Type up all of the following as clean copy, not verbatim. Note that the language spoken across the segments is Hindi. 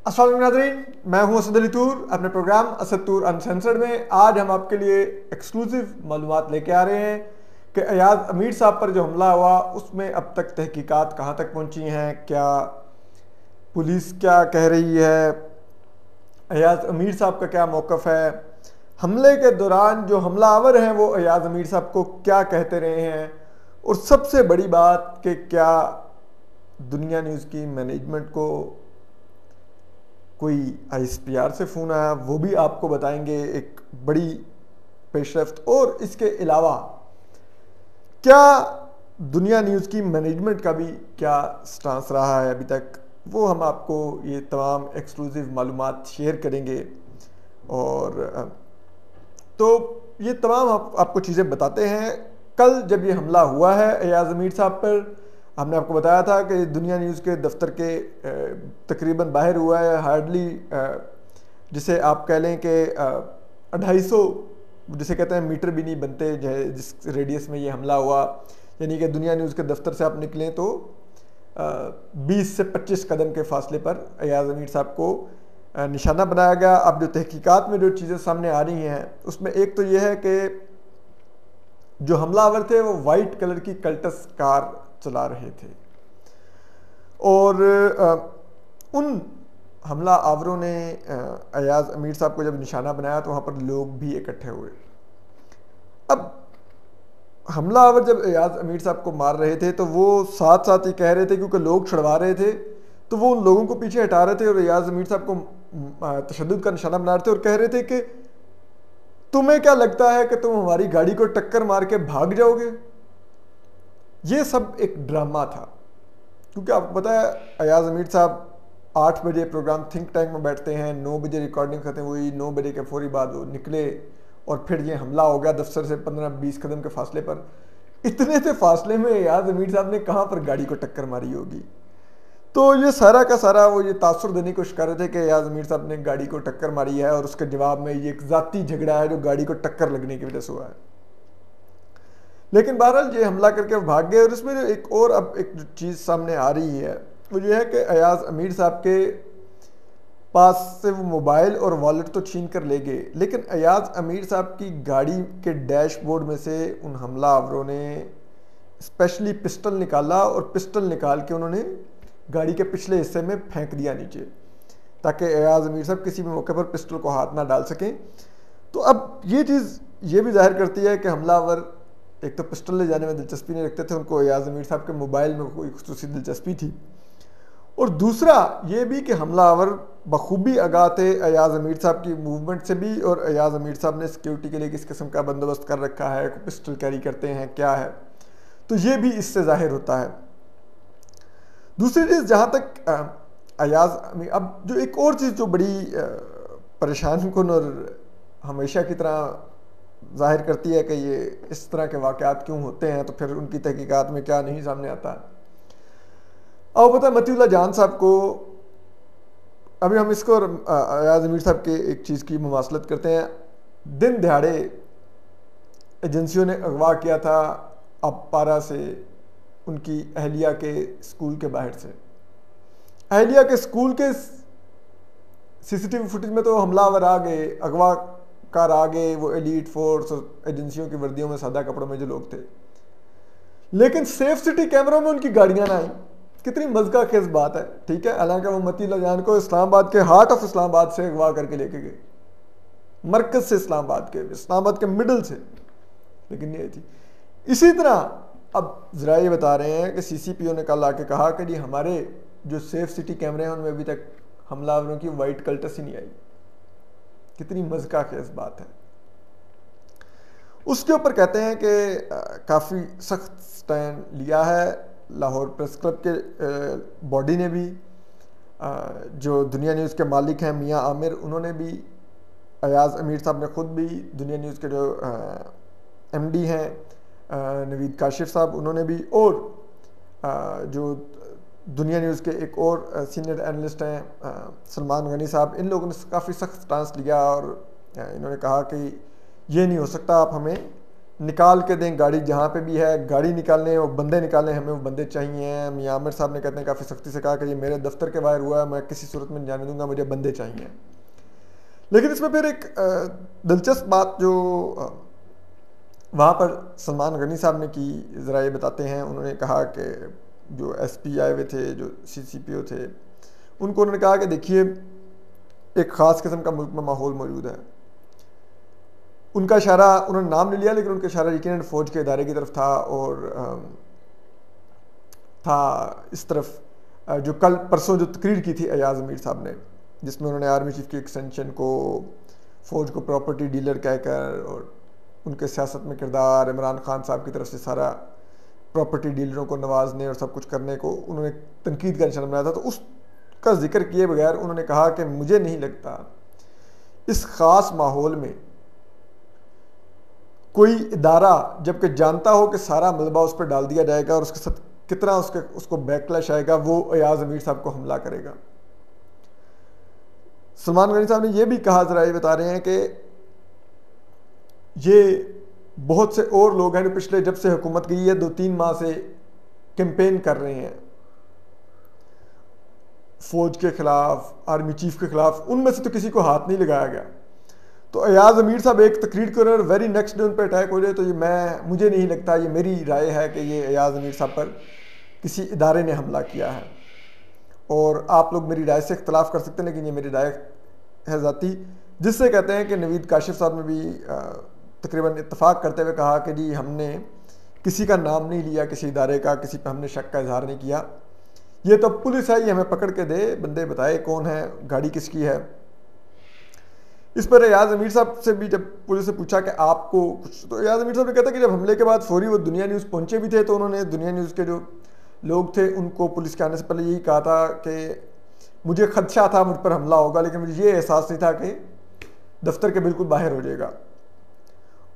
अस्सलाम वालेकुम नाज़रीन, मैं हूं असद अली तूर। अपने प्रोग्राम असद तूर अनसेंसर्ड में आज हम आपके लिए एक्सक्लूसिव मालूमात लेके आ रहे हैं कि अयाज अमीर साहब पर जो हमला हुआ उसमें अब तक तहकीकात कहां तक पहुंची हैं, क्या पुलिस क्या कह रही है, अयाज अमीर साहब का क्या मौक़िफ़ है, हमले के दौरान जो हमलावर हैं वो अयाज अमीर साहब को क्या कहते रहे हैं, और सबसे बड़ी बात कि क्या दुनिया न्यूज़ की मैनेजमेंट को कोई ISPR से फ़ोन आया, वो भी आपको बताएंगे। एक बड़ी पेशरफ्त। और इसके अलावा क्या दुनिया न्यूज़ की मैनेजमेंट का भी क्या स्टांस रहा है अभी तक, वो हम आपको ये तमाम एक्सक्लूसिव मालूमात शेयर करेंगे। और तो ये तमाम आपको चीज़ें बताते हैं। कल जब ये हमला हुआ है अयाज अमीर साहब पर, हमने आपको बताया था कि दुनिया न्यूज़ के दफ्तर के तकरीबन बाहर हुआ है। हार्डली जिसे आप कह लें कि 250 जिसे कहते हैं मीटर भी नहीं बनते जिस रेडियस में ये हमला हुआ। यानी कि दुनिया न्यूज़ के दफ्तर से आप निकलें तो 20 से 25 कदम के फासले पर अयाज अमीर साहब को निशाना बनाया गया। अब जो तहकीकात में जो चीज़ें सामने आ रही हैं उसमें एक तो ये है कि जो हमलावर थे वो वाइट कलर की कल्टस कार चला रहे थे, और उन हमला आवरों ने अयाज अमीर साहब को जब निशाना बनाया तो वहाँ पर लोग भी इकट्ठे हुए। अब हमला आवर जब अयाज अमीर साहब को मार रहे थे तो वो साथ साथ ही कह रहे थे, क्योंकि लोग छुड़वा रहे थे तो वो उन लोगों को पीछे हटा रहे थे और अयाज अमीर साहब को तशद्दुद का निशाना बना रहे थे और कह रहे थे कि तुम्हें क्या लगता है कि तुम हमारी गाड़ी को टक्कर मार के भाग जाओगे। ये सब एक ड्रामा था, क्योंकि आपको पता है अयाज अमीर साहब 8 बजे प्रोग्राम थिंक टैंक में बैठते हैं, 9 बजे रिकॉर्डिंग खत्म हुई, 9 बजे के फौरी बाद वो निकले और फिर ये हमला हो गया दफ्तर से 15-20 कदम के फासले पर। इतने से फासले में अयाज अमीर साहब ने कहाँ पर गाड़ी को टक्कर मारी होगी। तो ये सारा का सारा वो ये तासुर देने की कोशिश कर रहे थे कि अयाज अमीर साहब ने गाड़ी को टक्कर मारी है, और उसके जवाब में ये एक ज़ाती झगड़ा है जो गाड़ी को टक्कर लगने की वजह से हुआ है। लेकिन बहरहाल ये हमला करके भाग गए। और इसमें जो एक और अब एक जो चीज़ सामने आ रही है वो ये है कि अयाज अमीर साहब के पास से वो मोबाइल और वॉलेट तो छीन कर ले गए, लेकिन अयाज अमीर साहब की गाड़ी के डैशबोर्ड में से उन हमलावरों ने स्पेशली पिस्टल निकाला, और पिस्टल निकाल के उन्होंने गाड़ी के पिछले हिस्से में फेंक दिया नीचे, ताकि अयाज अमीर साहब किसी भी मौके पर पिस्टल को हाथ ना डाल सकें। तो अब ये चीज़ ये भी जाहिर करती है कि हमलावर एक तो पिस्टल ले जाने में दिलचस्पी नहीं रखते थे, उनको अयाज अमीर साहब के मोबाइल में कोई खुसूसी दिलचस्पी थी, और दूसरा ये भी कि हमलावर बखूबी आगाह थे अयाज अमीर साहब की मूवमेंट से भी, और अयाज अमीर साहब ने सिक्योरिटी के लिए किस किस्म का बंदोबस्त कर रखा है, पिस्टल कैरी करते हैं क्या है, तो ये भी इससे जाहिर होता है। दूसरी चीज़ जहाँ तक अयाज अब जो एक और चीज़ जो बड़ी परेशान कुन और हमेशा की तरह जाहिर करती है कि ये इस तरह के वाक़यात क्यों होते हैं, तो फिर उनकी तहकीकात में क्या नहीं सामने आता है। अब पता मतीउल्लाह जान साहब को, अभी हम इसको अयाज अमीर साहब के एक चीज़ की मुमासलत करते हैं। दिन दिहाड़े एजेंसियों ने अगवा किया था अपारा से उनकी अहलिया के स्कूल के बाहर से। अहलिया के स्कूल के CCTV फुटेज में तो हमलावर आ गए, अगवा कार आ गए, वो एलीट फोर्स और एजेंसियों की वर्दियों में सादा कपड़ों में जो लोग थे, लेकिन सेफ सिटी कैमरों में उनकी गाड़ियां ना आई। कितनी मज़का खेज बात है, ठीक है। हालांकि वो मतीउल्लाह जान को इस्लामाबाद के हार्ट ऑफ इस्लामाबाद से अगवा करके लेके गए, मरकज से, इस्लामाबाद के मिडल से, लेकिन ये थी। इसी तरह अब ज़रा ये बता रहे हैं कि CCPO ने कल आके कहा कि जी हमारे जो सेफ सिटी कैमरे हैं उनमें अभी तक हमलावरों की वाइट कल्टस ही नहीं आई। कितनी मज़का खेज बात है। उसके ऊपर कहते हैं कि काफ़ी सख्त स्टैंड लिया है लाहौर प्रेस क्लब के बॉडी ने भी, जो दुनिया न्यूज़ के मालिक हैं मियां आमिर, उन्होंने भी, अयाज अमीर साहब ने ख़ुद भी, दुनिया न्यूज़ के जो MD हैं नवीद काशिफ साहब, उन्होंने भी, और जो दुनिया न्यूज़ के एक और सीनियर एनालिस्ट हैं सलमान गनी साहब, इन लोगों ने काफ़ी सख्त स्टांस लिया और इन्होंने कहा कि ये नहीं हो सकता, आप हमें निकाल के दें गाड़ी, जहाँ पे भी है गाड़ी निकालने और बंदे निकालने, हमें वो बंदे चाहिए। मियां आमिर साहब ने कहते हैं काफ़ी सख्ती से कहा कि ये मेरे दफ्तर के बाहर हुआ है, मैं किसी सूरत में नहीं जाने दूंगा, मुझे बंदे चाहिए। लेकिन इसमें फिर एक दिलचस्प बात जो वहाँ पर सलमान गनी साहब ने की, ज़रा ये बताते हैं। उन्होंने कहा कि जो एसपी आए हुए थे, जो सीसीपीओ थे, उनको उन्होंने कहा कि देखिए एक ख़ास किस्म का मुल्क में माहौल मौजूद है। उनका इशारा, उन्होंने नाम नहीं लिया लेकिन उनका इशारा यकीनन फ़ौज के इदारे की तरफ था, और था इस तरफ जो कल परसों जो तकरीर की थी अयाज़ अमीर साहब ने, जिसमें उन्होंने आर्मी चीफ की एक्सटेंशन को फ़ौज को प्रॉपर्टी डीलर कहकर और उनके सियासत में किरदार, इमरान खान साहब की तरफ से सारा प्रॉपर्टी डीलरों को नवाजने और सब कुछ करने को उन्होंने तनकीद का निशाना बनाया था। तो उसका जिक्र किए बगैर उन्होंने कहा कि मुझे नहीं लगता इस ख़ास माहौल में कोई इदारा जबकि जानता हो कि सारा मलबा उस पर डाल दिया जाएगा और उसके साथ कितना उसको बैकलैश आएगा, वो अयाज़ अमीर साहब को हमला करेगा। सलमान गनी साहब ने यह भी कहा, ज़रा ये बता रहे हैं कि ये बहुत से और लोग हैं जो पिछले जब से हुकूमत गई है 2-3 माह से कैंपेन कर रहे हैं फौज के खिलाफ, आर्मी चीफ के खिलाफ, उनमें से तो किसी को हाथ नहीं लगाया गया। तो अयाज़ अमीर साहब एक तकरीर कर और वेरी नेक्स्ट डे उन पर अटैक हो जाए, तो ये मुझे नहीं लगता, ये मेरी राय है कि ये अयाज़ अमीर साहब पर किसी इदारे ने हमला किया है। और आप लोग मेरी राय से इख्तलाफ कर सकते हैं, लेकिन ये मेरी राय है ज़ाती, जिससे कहते हैं कि नवीद काशिफ साहब ने भी तकरीबन इत्तफाक करते हुए कहा कि जी हमने किसी का नाम नहीं लिया, किसी इदारे का, किसी पर हमने शक का इजहार नहीं किया। ये तो पुलिस है, ये हमें पकड़ के दे, बंदे बताए कौन है, गाड़ी किसकी है। इस पर अयाज़ अमीर साहब से भी जब पुलिस से पूछा कि आपको कुछ, तो अयाज़ अमीर साहब ने कहता कि जब हमले के बाद फौरी वो दुनिया न्यूज़ पहुंचे भी थे, तो उन्होंने दुनिया न्यूज़ के जो लोग थे उनको पुलिस के आने से पहले यही कहा था कि मुझे खदशा था मुझ पर हमला होगा, लेकिन मुझे ये एहसास नहीं था कि दफ्तर के बिल्कुल बाहर हो जाएगा।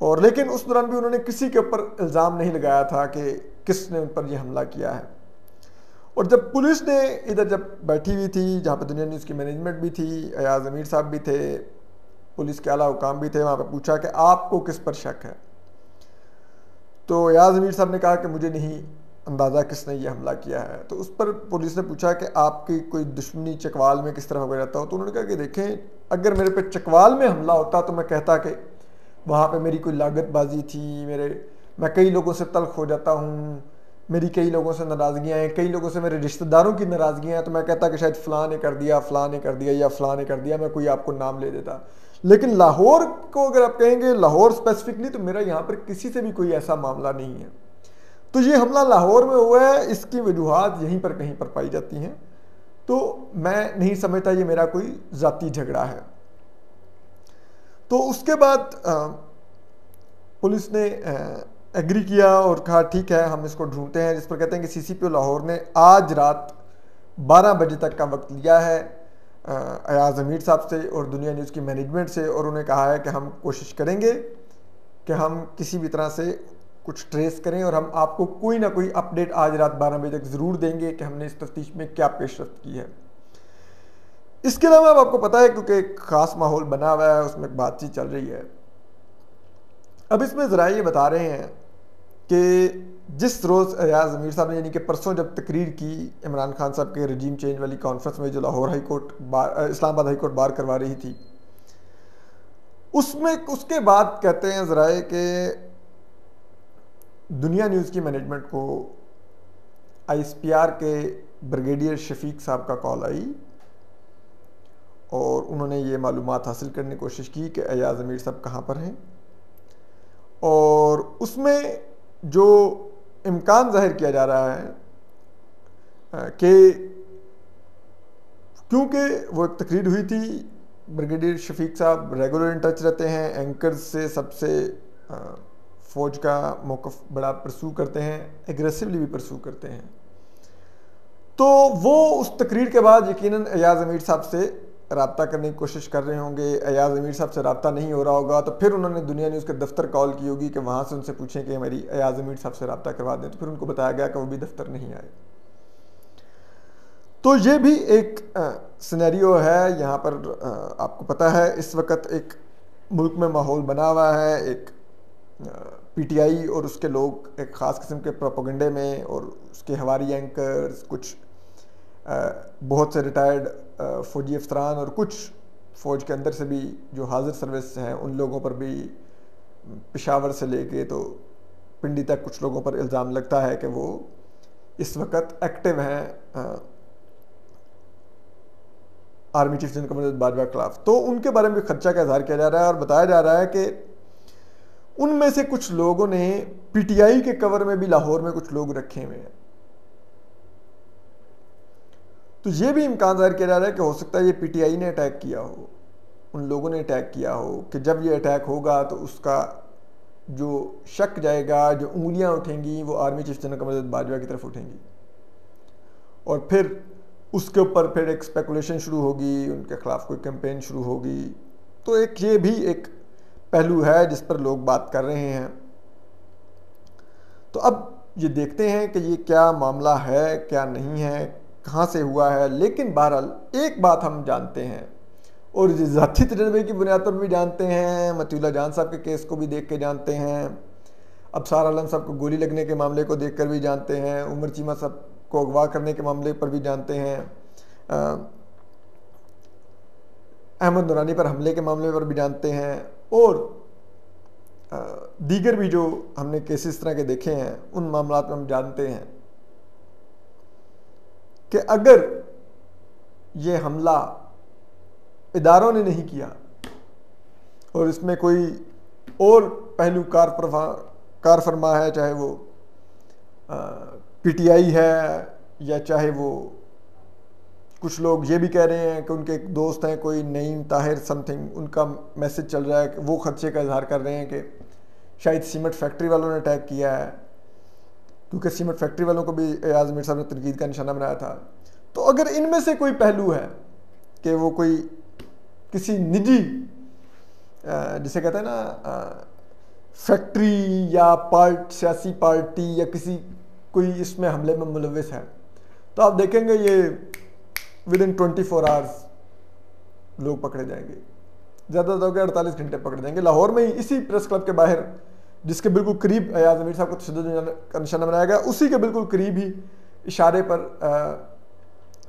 और लेकिन उस दौरान भी उन्होंने किसी के ऊपर इल्ज़ाम नहीं लगाया था कि किसने उन पर यह हमला किया है। और जब पुलिस ने इधर जब बैठी हुई थी, जहाँ पर दुनिया न्यूज़ की मैनेजमेंट भी थी, अयाज़ अमीर साहब भी थे, पुलिस के आला हुकाम भी थे, वहाँ पर पूछा कि आपको किस पर शक है, तो अयाज़ अमीर साहब ने कहा कि मुझे नहीं अंदाज़ा किसने ये हमला किया है। तो उस पर पुलिस ने पूछा कि आपकी कोई दुश्मनी चकवाल में किस तरह हो जाता हो, तो उन्होंने कहा कि देखें अगर मेरे पे चकवाल में हमला होता तो मैं कहता कि वहाँ पे मेरी कोई लागतबाजी थी, मैं कई लोगों से तल्ख हो जाता हूँ, मेरी कई लोगों से नाराज़गियाँ हैं, कई लोगों से मेरे रिश्तेदारों की नाराज़गियाँ हैं, तो मैं कहता कि शायद फ़लाँ ने कर दिया, फ़लाँ ने कर दिया या फ़लाँ ने कर दिया, मैं कोई आपको नाम ले देता। लेकिन लाहौर को अगर आप कहेंगे, लाहौर स्पेसिफिकली, तो मेरा यहाँ पर किसी से भी कोई ऐसा मामला नहीं है। तो ये हमला लाहौर में हुआ है, इसकी वजूहात यहीं पर कहीं पर पाई जाती हैं, तो मैं नहीं समझता ये मेरा कोई ज़ाती झगड़ा है। तो उसके बाद पुलिस ने एग्री किया और कहा ठीक है हम इसको ढूंढते हैं, जिस पर कहते हैं कि सीसीपीओ लाहौर ने आज रात 12 बजे तक का वक्त लिया है अयाज़ अमीर साहब से और दुनिया न्यूज़ की मैनेजमेंट से, और उन्हें कहा है कि हम कोशिश करेंगे कि हम किसी भी तरह से कुछ ट्रेस करें और हम आपको कोई ना कोई अपडेट आज रात 12 बजे तक ज़रूर देंगे कि हमने इस तफ्तीश में क्या पेशरफ्त की है। इसके अलावा अब आपको पता है क्योंकि एक ख़ास माहौल बना हुआ है, उसमें बातचीत चल रही है। अब इसमें ज़रा ये बता रहे हैं कि जिस रोज़ अयाज़ अमीर साहब ने, यानी कि परसों जब तकरीर की इमरान खान साहब के रजीम चेंज वाली कॉन्फ्रेंस में जो Lahore high court Islamabad high court bar करवा रही थी, उसमें उसके बाद कहते हैं ज़रा कि दुनिया न्यूज़ की मैनेजमेंट को ISPR के ब्रिगेडियर शफीक साहब का कॉल आई और उन्होंने ये मालूमात हासिल करने की कोशिश की कि अयाज़ अमीर साहब कहाँ पर हैं, और उसमें जो इम्कान जाहिर किया जा रहा है कि क्योंकि वो एक तकरीर हुई थी, ब्रिगेडियर शफीक साहब रेगुलर इन टच रहते हैं एंकर्स से, सबसे फ़ौज का मौक़िफ़ बड़ा परसू करते हैं, एग्रेसिवली भी परसू करते हैं, तो वो उस तकरीर के बाद यकीनन अयाज़ अमीर साहब से रब्ता करने की कोशिश कर रहे होंगे। अयाज़ अमीर साहब से रब्ता नहीं हो रहा होगा तो फिर उन्होंने दुनिया न्यूज़ के दफ्तर कॉल की होगी कि वहाँ से उनसे पूछें कि हमारी अयाज़ अमीर साहब से रब्ता करवा दें, तो फिर उनको बताया गया कि वो भी दफ्तर नहीं आए। तो ये भी एक सिनेरियो है यहाँ पर। आपको पता है इस वक्त एक मुल्क में माहौल बना हुआ है, एक पीटीआई और उसके लोग एक ख़ास किस्म के प्रोपेगेंडे में, और उसके हवारी एंकर्स, कुछ बहुत से रिटायर्ड फ़ौजी अफसरान और कुछ फ़ौज के अंदर से भी जो हाजिर सर्विस हैं उन लोगों पर भी, पेशावर से लेके तो पिंडी तक कुछ लोगों पर इल्ज़ाम लगता है कि वो इस वक्त एक्टिव हैं आर्मी चीफ जनरल कमर बाजवा के खिलाफ। तो उनके बारे में भी खदशा का इजहार किया जा रहा है और बताया जा रहा है कि उनमें से कुछ लोगों ने पीटीआई के कवर में भी लाहौर में कुछ लोग रखे हुए हैं। तो ये भी इम्कान जाहिर किया जा रहा है कि हो सकता है ये पीटीआई ने अटैक किया हो, उन लोगों ने अटैक किया हो, कि जब ये अटैक होगा तो उसका जो शक जाएगा, जो उंगलियां उठेंगी, वो आर्मी चीफ जनरल कमर बाजवा की तरफ उठेंगी, और फिर उसके ऊपर फिर एक स्पेकुलेशन शुरू होगी, उनके खिलाफ कोई कैंपेन शुरू होगी। तो एक ये भी एक पहलू है जिस पर लोग बात कर रहे हैं। तो अब ये देखते हैं कि ये क्या मामला है, क्या नहीं है, कहाँ से हुआ है। लेकिन बहरहाल एक बात हम जानते हैं, और ज़ाती तजर्बे की बुनियाद पर भी जानते हैं, मतीउल्लाह जान साहब के केस को भी देख के जानते हैं, अबसार आलम साहब को गोली लगने के मामले को देख कर भी जानते हैं, उमर चीमा साहब को अगवा करने के मामले पर भी जानते हैं, अहमद नूरानी पर हमले के मामले पर भी जानते हैं, और दीगर भी जो हमने केसेस तरह के देखे हैं उन मामलों में हम जानते हैं कि अगर ये हमला इदारों ने नहीं किया और इसमें कोई और पहलू कार फरमा है, चाहे वो पीटीआई है या चाहे वो कुछ लोग ये भी कह रहे हैं कि उनके एक दोस्त हैं कोई नईम ताहिर समथिंग, उनका मैसेज चल रहा है कि वो खदशे का इजहार कर रहे हैं कि शायद सीमेंट फैक्ट्री वालों ने अटैक किया है, क्योंकि सीमेंट फैक्ट्री वालों को भी एयाज मीर साहब ने तनकीद का निशाना बनाया था। तो अगर इनमें से कोई पहलू है कि वो कोई किसी निजी जिसे कहते हैं ना फैक्ट्री या सियासी पार्टी या किसी कोई इसमें हमले में मुलविस है, तो आप देखेंगे ये विदिन 24 आवर्स लोग पकड़े जाएंगे, ज़्यादा तो 48 घंटे पकड़े जाएंगे। लाहौर में ही इसी प्रेस क्लब के बाहर, जिसके बिल्कुल करीब एयाज मीर साहब को तशद्दुद का निशाना बनाया गया, उसी के बिल्कुल करीब ही इशारे पर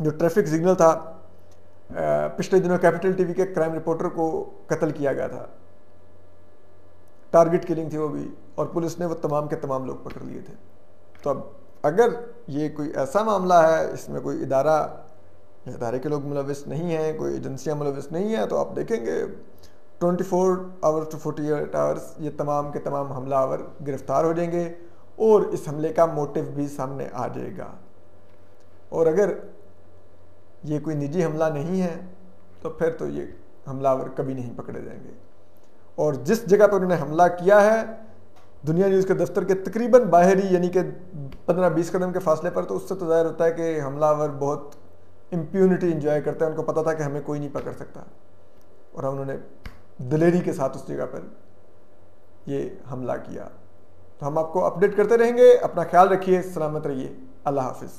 जो ट्रैफिक सिग्नल था, पिछले दिनों कैपिटल टीवी के क्राइम रिपोर्टर को कत्ल किया गया था, टारगेट किलिंग थी वो भी, और पुलिस ने वो तमाम के तमाम लोग पकड़ लिए थे। तो अब अगर ये कोई ऐसा मामला है, इसमें कोई इदारे के लोग मुलविस नहीं हैं, कोई एजेंसियां मुलविस नहीं है, तो आप देखेंगे 24 आवर्स टू 48 आवर्स ये तमाम के तमाम हमलावर गिरफ्तार हो जाएंगे और इस हमले का मोटिव भी सामने आ जाएगा। और अगर ये कोई निजी हमला नहीं है तो फिर तो ये हमलावर कभी नहीं पकड़े जाएंगे। और जिस जगह पर उन्होंने हमला किया है, दुनिया न्यूज़ के दफ्तर के तकरीबन बाहर ही, यानी कि 15-20 कदम के फासले पर, तो उससे तो जाहिर होता है कि हमलावर बहुत इम्प्यूनिटी इंजॉय करते हैं। उनको पता था कि हमें कोई नहीं पकड़ सकता, और उन्होंने दिलेरी के साथ उस जगह पर ये हमला किया। तो हम आपको अपडेट करते रहेंगे। अपना ख्याल रखिए, सलामत रहिए, अल्लाह हाफिज़।